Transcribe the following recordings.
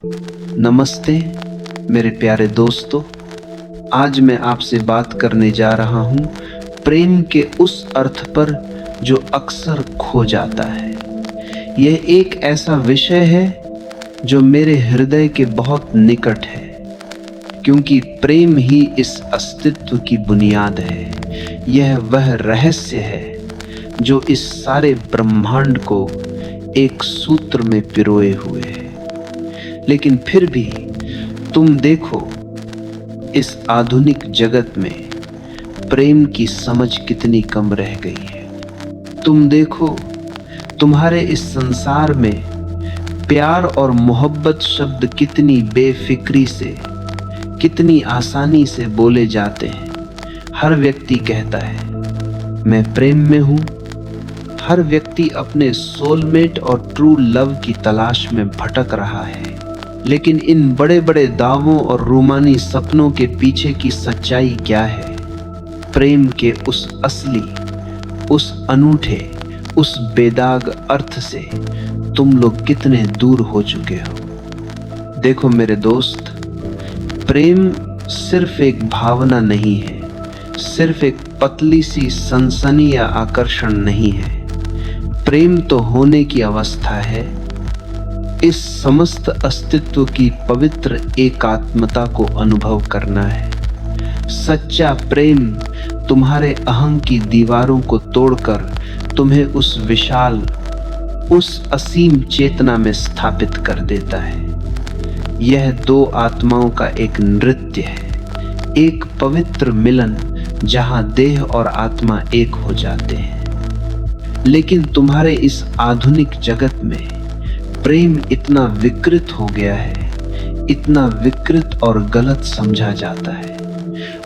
नमस्ते मेरे प्यारे दोस्तों। आज मैं आपसे बात करने जा रहा हूँ प्रेम के उस अर्थ पर जो अक्सर खो जाता है। यह एक ऐसा विषय है जो मेरे हृदय के बहुत निकट है, क्योंकि प्रेम ही इस अस्तित्व की बुनियाद है। यह वह रहस्य है जो इस सारे ब्रह्मांड को एक सूत्र में पिरोए हुए है। लेकिन फिर भी तुम देखो, इस आधुनिक जगत में प्रेम की समझ कितनी कम रह गई है। तुम देखो, तुम्हारे इस संसार में प्यार और मोहब्बत शब्द कितनी बेफिक्री से, कितनी आसानी से बोले जाते हैं। हर व्यक्ति कहता है मैं प्रेम में हूं। हर व्यक्ति अपने सोलमेट और ट्रू लव की तलाश में भटक रहा है। लेकिन इन बड़े बड़े दावों और रूमानी सपनों के पीछे की सच्चाई क्या है? प्रेम के उस असली, उस अनूठे, उस बेदाग अर्थ से तुम लोग कितने दूर हो चुके हो। देखो मेरे दोस्त, प्रेम सिर्फ एक भावना नहीं है, सिर्फ एक पतली सी सनसनी या आकर्षण नहीं है। प्रेम तो होने की अवस्था है, इस समस्त अस्तित्व की पवित्र एकात्मता को अनुभव करना है। सच्चा प्रेम तुम्हारे अहं की दीवारों को तोड़कर तुम्हें उस विशाल, उस असीम चेतना में स्थापित कर देता है। यह दो आत्माओं का एक नृत्य है, एक पवित्र मिलन जहां देह और आत्मा एक हो जाते हैं। लेकिन तुम्हारे इस आधुनिक जगत में प्रेम इतना विकृत हो गया है, इतना विकृत और गलत समझा जाता है।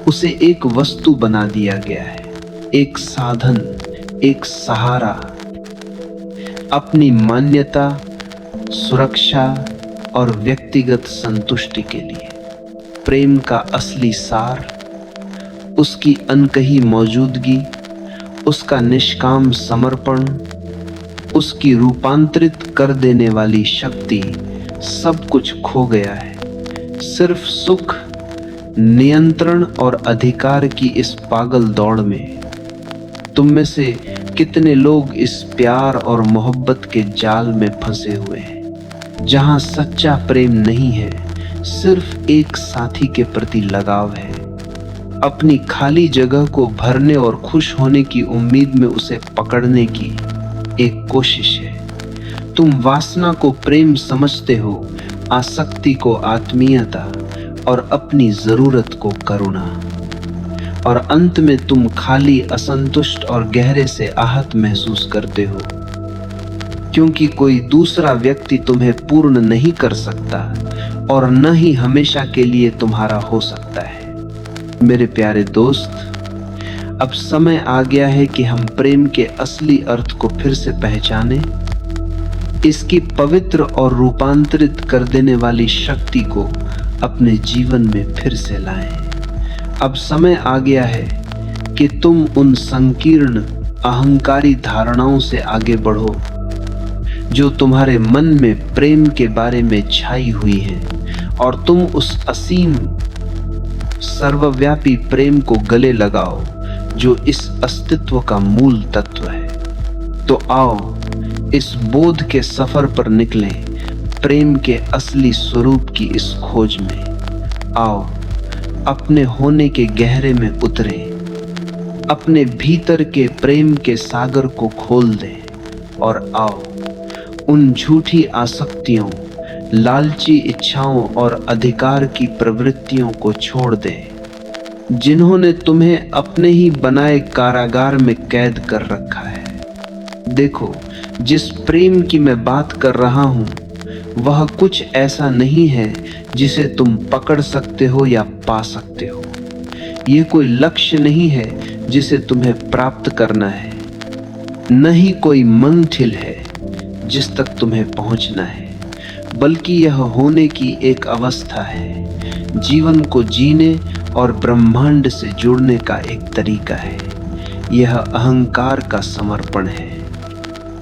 उसे एक वस्तु बना दिया गया है, एक साधन, एक सहारा, अपनी मान्यता, सुरक्षा और व्यक्तिगत संतुष्टि के लिए। प्रेम का असली सार, उसकी अनकही मौजूदगी, उसका निष्काम समर्पण, उसकी रूपांतरित कर देने वाली शक्ति, सब कुछ खो गया है। सिर्फ सुख, नियंत्रण और अधिकार की इस पागल दौड़ में तुम में से कितने लोग इस प्यार और मोहब्बत के जाल में फंसे हुए हैं, जहां सच्चा प्रेम नहीं है, सिर्फ एक साथी के प्रति लगाव है। अपनी खाली जगह को भरने और खुश होने की उम्मीद में उसे पकड़ने की एक कोशिश है। तुम वासना को प्रेम समझते हो, आसक्ति को आत्मीयता और अपनी जरूरत को करुणा। और अंत में तुम खाली, असंतुष्ट और गहरे से आहत महसूस करते हो, क्योंकि कोई दूसरा व्यक्ति तुम्हें पूर्ण नहीं कर सकता और न ही हमेशा के लिए तुम्हारा हो सकता है। मेरे प्यारे दोस्त, अब समय आ गया है कि हम प्रेम के असली अर्थ को फिर से पहचानें, इसकी पवित्र और रूपांतरित कर देने वाली शक्ति को अपने जीवन में फिर से लाएं। अब समय आ गया है कि तुम उन संकीर्ण, अहंकारी धारणाओं से आगे बढ़ो जो तुम्हारे मन में प्रेम के बारे में छाई हुई है, और तुम उस असीम, सर्वव्यापी प्रेम को गले लगाओ जो इस अस्तित्व का मूल तत्व है। तो आओ, इस बोध के सफर पर निकलें, प्रेम के असली स्वरूप की इस खोज में। आओ, अपने होने के गहरे में उतरें, अपने भीतर के प्रेम के सागर को खोल दें, और आओ, उन झूठी आसक्तियों, लालची इच्छाओं और अधिकार की प्रवृत्तियों को छोड़ दें जिन्होंने तुम्हें अपने ही बनाए कारागार में कैद कर रखा है। देखो, जिस प्रेम की मैं बात कर रहा हूं, वह कुछ ऐसा नहीं है जिसे तुम पकड़ सकते हो या पा सकते हो। ये कोई लक्ष्य नहीं है जिसे तुम्हें प्राप्त करना है, न ही कोई मंजिल है जिस तक तुम्हें पहुंचना है, बल्कि यह होने की एक अवस्था है, जीवन को जीने और ब्रह्मांड से जुड़ने का एक तरीका है। यह अहंकार का समर्पण है,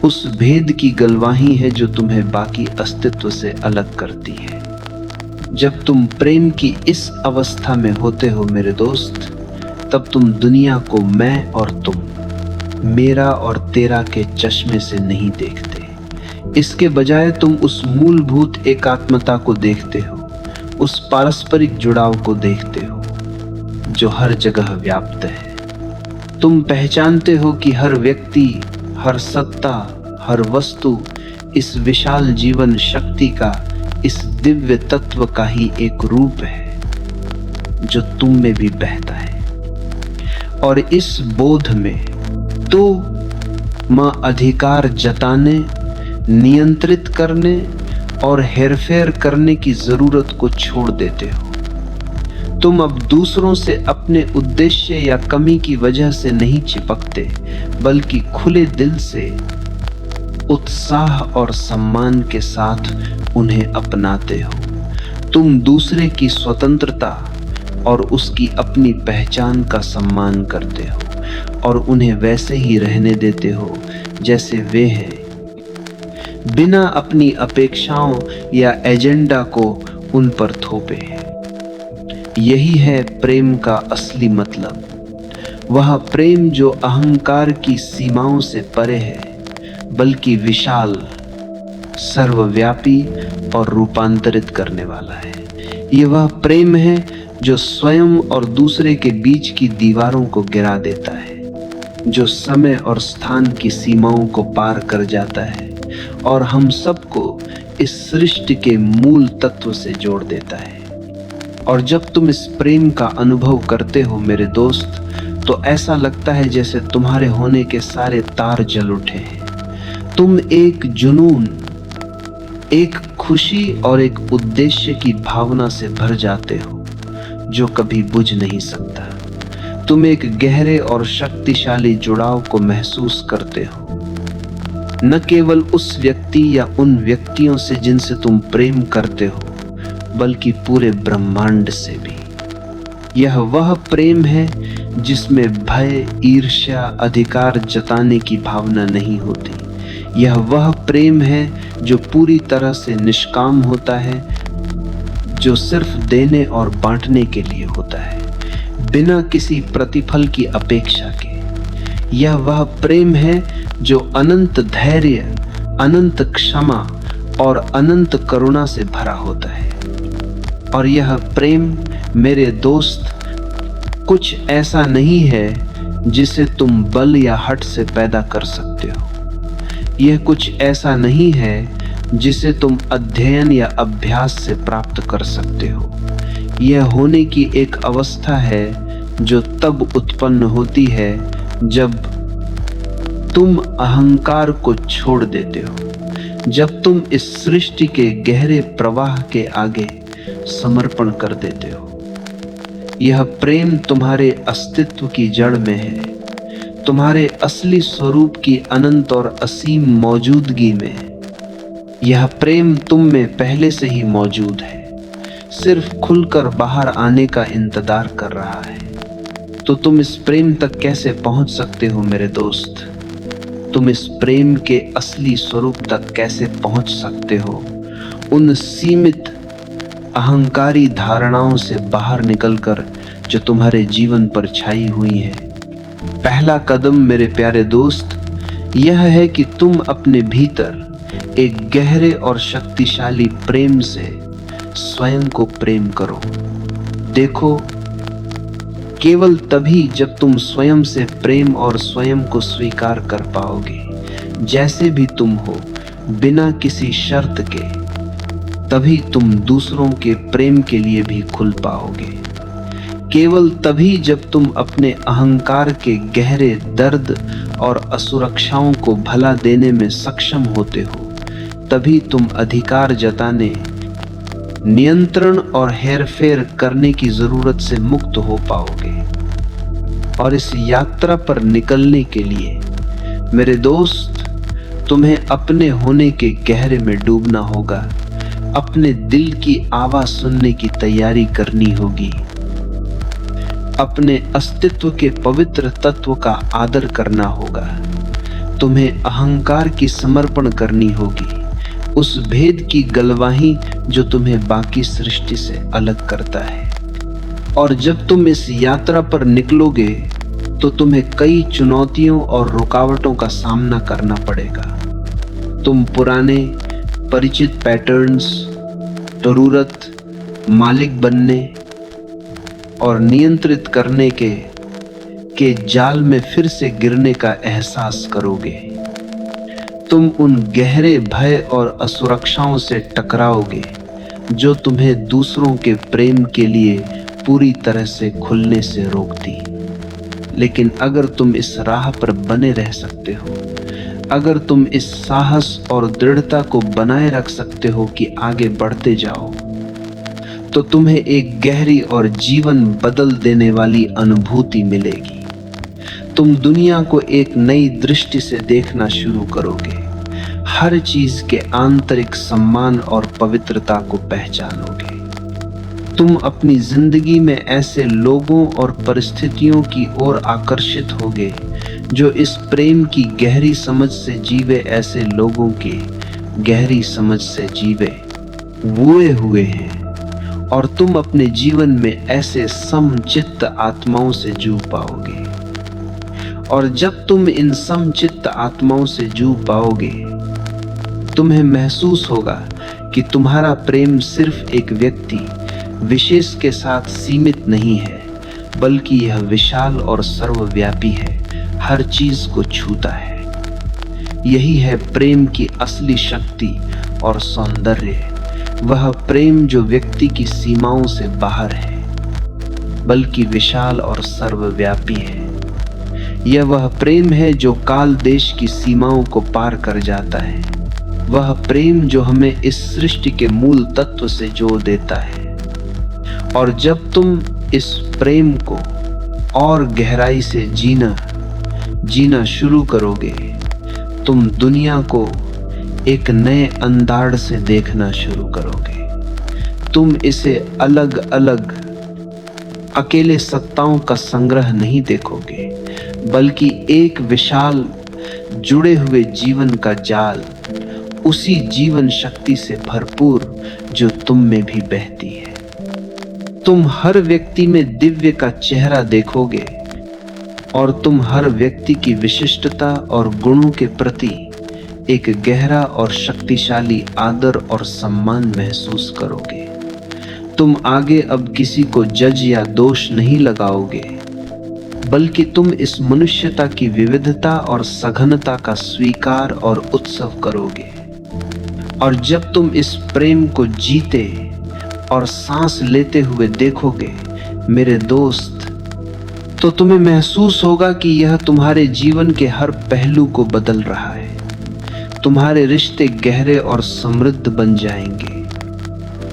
उस भेद की गलवाही है जो तुम्हें बाकी अस्तित्व से अलग करती है। जब तुम प्रेम की इस अवस्था में होते हो मेरे दोस्त, तब तुम दुनिया को मैं और तुम, मेरा और तेरा के चश्मे से नहीं देखते। इसके बजाय तुम उस मूलभूत एकात्मता को देखते हो, उस पारस्परिक जुड़ाव को देखते हो जो हर जगह व्याप्त है। तुम पहचानते हो कि हर व्यक्ति, हर सत्ता, हर वस्तु इस विशाल जीवन शक्ति का, इस दिव्य तत्व का ही एक रूप है जो तुम में भी बहता है। और इस बोध में तो मां अधिकार जताने, नियंत्रित करने और हेरफेर करने की जरूरत को छोड़ देते हो। तुम अब दूसरों से अपने उद्देश्य या कमी की वजह से नहीं चिपकते, बल्कि खुले दिल से, उत्साह और सम्मान के साथ उन्हें अपनाते हो। तुम दूसरे की स्वतंत्रता और उसकी अपनी पहचान का सम्मान करते हो और उन्हें वैसे ही रहने देते हो जैसे वे हैं, बिना अपनी अपेक्षाओं या एजेंडा को उन पर थोपे। यही है प्रेम का असली मतलब। वह प्रेम जो अहंकार की सीमाओं से परे है, बल्कि विशाल, सर्वव्यापी और रूपांतरित करने वाला है। यह वह प्रेम है जो स्वयं और दूसरे के बीच की दीवारों को गिरा देता है, जो समय और स्थान की सीमाओं को पार कर जाता है और हम सबको इस सृष्टि के मूल तत्व से जोड़ देता है। और जब तुम इस प्रेम का अनुभव करते हो मेरे दोस्त, तो ऐसा लगता है जैसे तुम्हारे होने के सारे तार जल उठे हैं। तुम एक जुनून, एक खुशी और एक उद्देश्य की भावना से भर जाते हो जो कभी बुझ नहीं सकता। तुम एक गहरे और शक्तिशाली जुड़ाव को महसूस करते हो, न केवल उस व्यक्ति या उन व्यक्तियों से जिनसे तुम प्रेम करते हो, बल्कि पूरे ब्रह्मांड से भी। यह वह प्रेम है जिसमें भय, ईर्ष्या, अधिकार जताने की भावना नहीं होती। यह वह प्रेम है जो पूरी तरह से निष्काम होता है, जो सिर्फ देने और बांटने के लिए होता है, बिना किसी प्रतिफल की अपेक्षा के। यह वह प्रेम है जो अनंत धैर्य, अनंत क्षमा और अनंत करुणा से भरा होता है। और यह प्रेम मेरे दोस्त कुछ ऐसा नहीं है जिसे तुम बल या हठ से पैदा कर सकते हो। यह कुछ ऐसा नहीं है जिसे तुम अध्ययन या अभ्यास से प्राप्त कर सकते हो। यह होने की एक अवस्था है जो तब उत्पन्न होती है जब तुम अहंकार को छोड़ देते हो, जब तुम इस सृष्टि के गहरे प्रवाह के आगे समर्पण कर देते हो। यह प्रेम तुम्हारे अस्तित्व की जड़ में है, तुम्हारे असली स्वरूप की अनंत और असीम मौजूदगी में। यह प्रेम तुम में पहले से ही मौजूद है, सिर्फ खुलकर बाहर आने का इंतजार कर रहा है। तो तुम इस प्रेम तक कैसे पहुंच सकते हो मेरे दोस्त? तुम इस प्रेम के असली स्वरूप तक कैसे पहुंच सकते हो? उन सीमित अहंकारी धारणाओं से बाहर निकलकर जो तुम्हारे जीवन पर छाई हुई है। पहला कदम मेरे प्यारे दोस्त यह है कि तुम अपने भीतर एक गहरे और शक्तिशाली प्रेम से स्वयं को प्रेम करो। देखो, केवल तभी जब तुम स्वयं से प्रेम और स्वयं को स्वीकार कर पाओगे जैसे भी तुम हो, बिना किसी शर्त के, तभी तुम दूसरों के प्रेम के लिए भी खुल पाओगे। केवल तभी जब तुम अपने अहंकार के गहरे दर्द और असुरक्षाओं को भला देने में सक्षम होते हो, तभी तुम अधिकार जताने, नियंत्रण और हेरफेर करने की जरूरत से मुक्त हो पाओगे। और इस यात्रा पर निकलने के लिए मेरे दोस्त, तुम्हें अपने होने के गहरे में डूबना होगा, अपने दिल की आवाज सुनने की तैयारी करनी होगी, अपने अस्तित्व के पवित्र तत्व का आदर करना होगा, तुम्हें अहंकार की समर्पण करनी होगी, उस भेद की गलवाही जो तुम्हें बाकी सृष्टि से अलग करता है। और जब तुम इस यात्रा पर निकलोगे तो तुम्हें कई चुनौतियों और रुकावटों का सामना करना पड़ेगा। तुम पुराने परिचित पैटर्न्स, जरूरत, मालिक बनने और नियंत्रित करने के जाल में फिर से गिरने का एहसास करोगे। तुम उन गहरे भय और असुरक्षाओं से टकराओगे जो तुम्हें दूसरों के प्रेम के लिए पूरी तरह से खुलने से रोकती। लेकिन अगर तुम इस राह पर बने रह सकते हो, अगर तुम इस साहस और दृढ़ता को बनाए रख सकते हो कि आगे बढ़ते जाओ, तो तुम्हें एक गहरी और जीवन बदल देने वाली अनुभूति मिलेगी। तुम दुनिया को एक नई दृष्टि से देखना शुरू करोगे, हर चीज के आंतरिक सम्मान और पवित्रता को पहचानोगे। तुम अपनी जिंदगी में ऐसे लोगों और परिस्थितियों की ओर आकर्षित होगे जो इस प्रेम की गहरी समझ से जीवे, ऐसे लोगों की गहरी समझ से जीवे हुए हैं। और तुम अपने जीवन में ऐसे समचित्त आत्माओं से जू पाओगे। और जब तुम इन समचित्त आत्माओं से जू पाओगे, तुम्हें महसूस होगा कि तुम्हारा प्रेम सिर्फ एक व्यक्ति विशेष के साथ सीमित नहीं है, बल्कि यह विशाल और सर्वव्यापी है, हर चीज को छूता है। यही है प्रेम की असली शक्ति और सौंदर्य, वह प्रेम जो व्यक्ति की सीमाओं से बाहर है, बल्कि विशाल और सर्वव्यापी है। यह वह प्रेम है जो काल देश की सीमाओं को पार कर जाता है, वह प्रेम जो हमें इस सृष्टि के मूल तत्व से जोड़ देता है। और जब तुम इस प्रेम को और गहराई से जीना शुरू करोगे, तुम दुनिया को एक नए अंदाज से देखना शुरू करोगे। तुम इसे अलग अलग अकेले सत्ताओं का संग्रह नहीं देखोगे, बल्कि एक विशाल जुड़े हुए जीवन का जाल, उसी जीवन शक्ति से भरपूर जो तुम में भी बहती है। तुम हर व्यक्ति में दिव्य का चेहरा देखोगे और तुम हर व्यक्ति की विशिष्टता और गुणों के प्रति एक गहरा और शक्तिशाली आदर और सम्मान महसूस करोगे। तुम आगे अब किसी को जज या दोष नहीं लगाओगे, बल्कि तुम इस मनुष्यता की विविधता और सघनता का स्वीकार और उत्सव करोगे। और जब तुम इस प्रेम को जीते और सांस लेते हुए देखोगे मेरे दोस्त, तो तुम्हें महसूस होगा कि यह तुम्हारे जीवन के हर पहलू को बदल रहा है। तुम्हारे रिश्ते गहरे और समृद्ध बन जाएंगे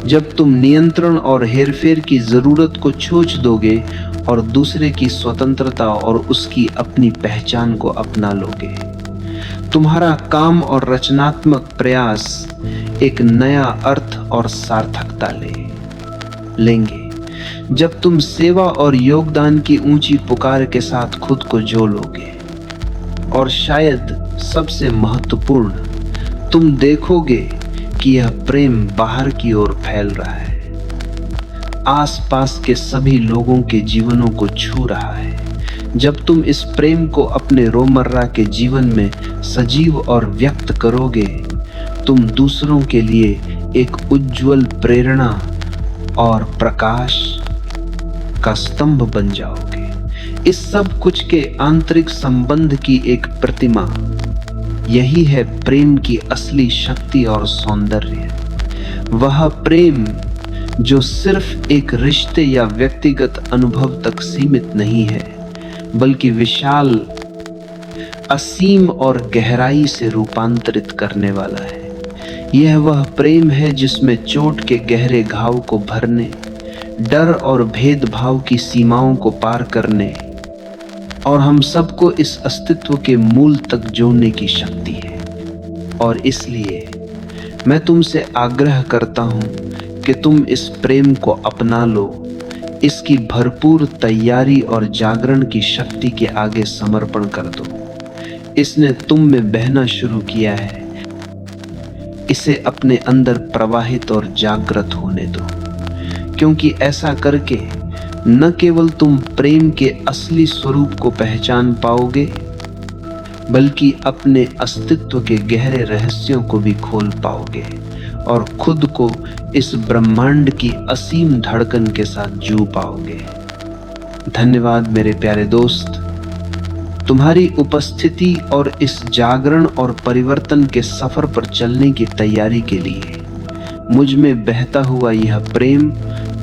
जब तुम नियंत्रण और हेरफेर की जरूरत को छोड़ दोगे और दूसरे की स्वतंत्रता और उसकी अपनी पहचान को अपना लोगे। तुम्हारा काम और रचनात्मक प्रयास एक नया अर्थ और सार्थकता लेंगे जब तुम सेवा और योगदान की ऊंची पुकार के साथ खुद को जोड़ोगे। और शायद सबसे महत्वपूर्ण, तुम देखोगे कि यह प्रेम बाहर की ओर फैल रहा है, आसपास के सभी लोगों के जीवनों को छू रहा है। जब तुम इस प्रेम को अपने रोजमर्रा के जीवन में सजीव और व्यक्त करोगे, तुम दूसरों के लिए एक उज्जवल प्रेरणा और प्रकाश का स्तंभ बन जाओगे। इस सब कुछ के आंतरिक संबंध की एक प्रतिमा, यही है प्रेम की असली शक्ति और सौंदर्य। वह प्रेम जो सिर्फ एक रिश्ते या व्यक्तिगत अनुभव तक सीमित नहीं है, बल्कि विशाल, असीम और गहराई से रूपांतरित करने वाला है। यह वह प्रेम है जिसमें चोट के गहरे घाव को भरने, डर और भेदभाव की सीमाओं को पार करने और हम सबको इस अस्तित्व के मूल तक जोड़ने की शक्ति है। और इसलिए मैं तुमसे आग्रह करता हूं कि तुम इस प्रेम को अपना लो, इसकी भरपूर तैयारी और जागरण की शक्ति के आगे समर्पण कर दो। इसने तुम में बहना शुरू किया है, इसे अपने अंदर प्रवाहित और जागृत होने दो, क्योंकि ऐसा करके न केवल तुम प्रेम के असली स्वरूप को पहचान पाओगे, बल्कि अपने अस्तित्व के गहरे रहस्यों को भी खोल पाओगे और खुद को इस ब्रह्मांड की असीम धड़कन के साथ जी पाओगे। धन्यवाद मेरे प्यारे दोस्त, तुम्हारी उपस्थिति और इस जागरण और परिवर्तन के सफर पर चलने की तैयारी के लिए। मुझ में बहता हुआ यह प्रेम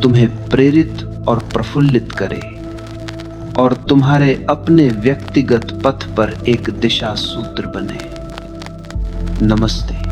तुम्हें प्रेरित और प्रफुल्लित करे और तुम्हारे अपने व्यक्तिगत पथ पर एक दिशा सूत्र बने। नमस्ते।